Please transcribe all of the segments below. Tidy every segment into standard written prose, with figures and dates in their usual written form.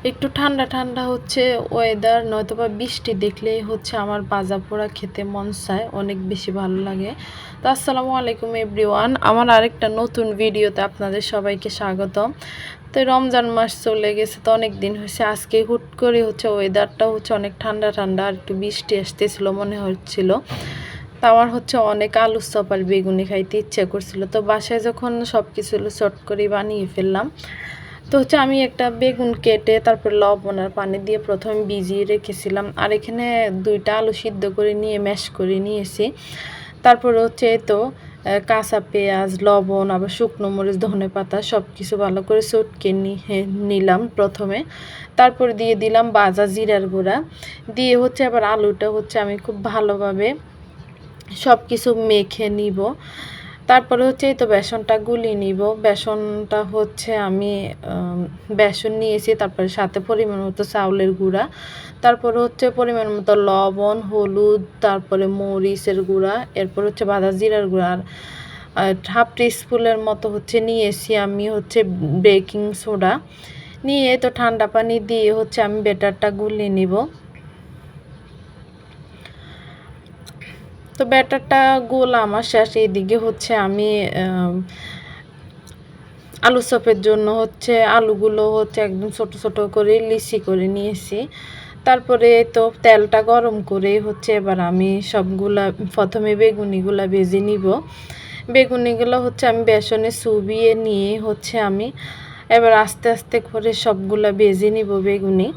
একটু ঠান্ডা ঠান্ডা হচ্ছে ওয়েদার, নয়তোবা বৃষ্টি দেখলেই হচ্ছে আমার ভাজা পোড়া খেতে মন চায়, অনেক বেশি ভালো লাগে। তো আসসালামু আলাইকুম এভরিওয়ান, আমার আরেকটা নতুন ভিডিওতে আপনাদের সবাইকে স্বাগতম। তো রমজান মাস চলে গেছে, তো অনেক দিন হয়েছে, আজকে হুট করে হচ্ছে ওয়েদারটা হচ্ছে অনেক ঠান্ডা ঠান্ডা, আর একটু বৃষ্টি আসতেছিল মনে হচ্ছিল। তো আমার হচ্ছে অনেক আলুর চপ আর বেগুনি খাইতে ইচ্ছা করছিল, তো বাসায় যখন সব কিছু চট করে বানিয়ে ফেললাম। তো হচ্ছে আমি একটা বেগুন কেটে তারপর লবণ আর পানি দিয়ে প্রথমে ভিজিয়ে রেখেছিলাম, আর এখানে 2টা আলু সিদ্ধ করে নিয়ে ম্যাশ করে নিয়েছি। তারপরে হচ্ছে তো কাঁচা পেঁয়াজ, লবণ, আবার শুকনো মরিচ, ধনেপাতা সব কিছু ভালো করে চটকে নিলাম প্রথমে। তারপরে দিয়ে দিলাম ভাজা জিরার গুঁড়া, দিয়ে হচ্ছে আবার আলুটা হচ্ছে আমি খুব ভালোভাবে সব কিছু মেখে নিব। তারপরে হচ্ছে এই তো বেসনটা গুলিয়ে নিব। বেসনটা হচ্ছে আমি বেসন নিয়েছি, তারপরে সাথে পরিমাণ মতো চাউলের গুঁড়া, তারপরে হচ্ছে পরিমাণ মতো লবণ, হলুদ, তারপরে মরিচের গুঁড়া, এরপর হচ্ছে ভাজা জিরার গুঁড়া, আর হাফ টিস্পুনের মতো হচ্ছে নিয়েছি আমি হচ্ছে বেকিং সোডা। নিয়ে তো ঠান্ডা পানি দিয়ে হচ্ছে আমি ব্যাটারটা গুলিয়ে নিব। তো ব্যাটারটা গোলা আমার শেষ। এইদিকে হচ্ছে আমি আলু চপের জন্য হচ্ছে আলুগুলো হচ্ছে একদম ছোট ছোট করে লিচি করে নিয়েছি। তারপরে তো তেলটা গরম করে হচ্ছে এবার আমি সবগুলা প্রথমে বেগুনিগুলা ভেজে নিব। বেগুনিগুলো হচ্ছে আমি বেসনে চুবিয়ে নিয়ে হচ্ছে আমি এবার আস্তে আস্তে করে সবগুলা ভেজে নিব বেগুনি।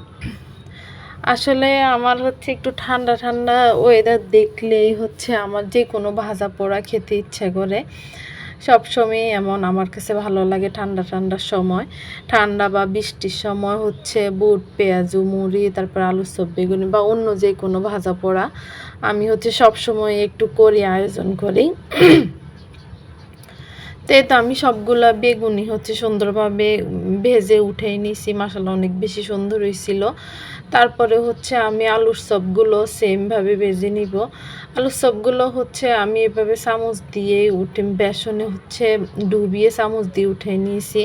আসলে আমার হচ্ছে একটু ঠান্ডা ঠান্ডা ওয়েদার দেখলেই হচ্ছে আমার যে কোনো ভাজা পোড়া খেতে ইচ্ছে করে। সবসময় এমন আমার কাছে ভালো লাগে ঠান্ডা ঠান্ডার সময়। ঠান্ডা বা বৃষ্টির সময় হচ্ছে বুট, পেঁয়াজু, মুড়ি, তারপর আলুর চপ, বেগুনি বা অন্য যে কোনো ভাজা পোড়া আমি হচ্ছে সবসময় একটু করি, আয়োজন করি। তো আমি সবগুলা বেগুনি হচ্ছে সুন্দরভাবে ভেজে উঠেই নিছি, মাশাআল্লাহ অনেক বেশি সুন্দর হয়েছিল। তারপরে হচ্ছে আমি আলুর চপগুলো সেমভাবে ভেজে নিব। আলুর চপগুলো হচ্ছে আমি এভাবে চামচ দিয়ে বেসনে হচ্ছে ডুবিয়ে চামচ দিয়ে উঠে নিয়েছি।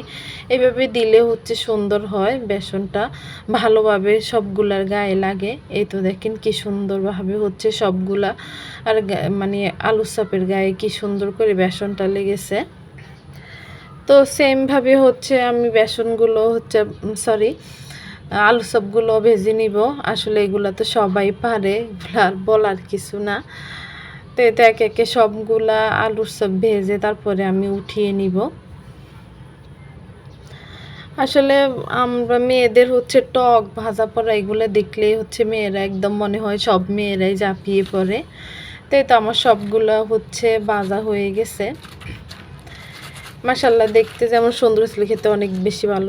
এভাবে দিলে হচ্ছে সুন্দর হয়, বেসনটা ভালোভাবে সবগুলার গায়ে লাগে। এই তো দেখেন কি সুন্দরভাবে হচ্ছে সবগুলা আর মানে আলুর চপের গায়ে কি সুন্দর করে বেসনটা লেগেছে। তো সেমভাবে হচ্ছে আমি বেসনগুলো হচ্ছে সরি আলু চপগুলো ভেজে নিব। আসলে এগুলো তো সবাই পারে, আর বলার কিছু না। তো এতে একে একে সবগুলা আলুর চপ ভেজে তারপরে আমি উঠিয়ে নিব। আসলে আমরা মেয়েদের হচ্ছে টক ভাজা পোড়া এগুলো দেখলেই হচ্ছে মেয়েরা একদম মনে হয় সব মেয়েরাই ঝাঁপিয়ে পড়ে। তো আমার সবগুলা হচ্ছে ভাজা হয়ে গেছে। মাশাআল্লাহ দেখতে যেমন সুন্দর ছিল, খেতে অনেক বেশি ভালো।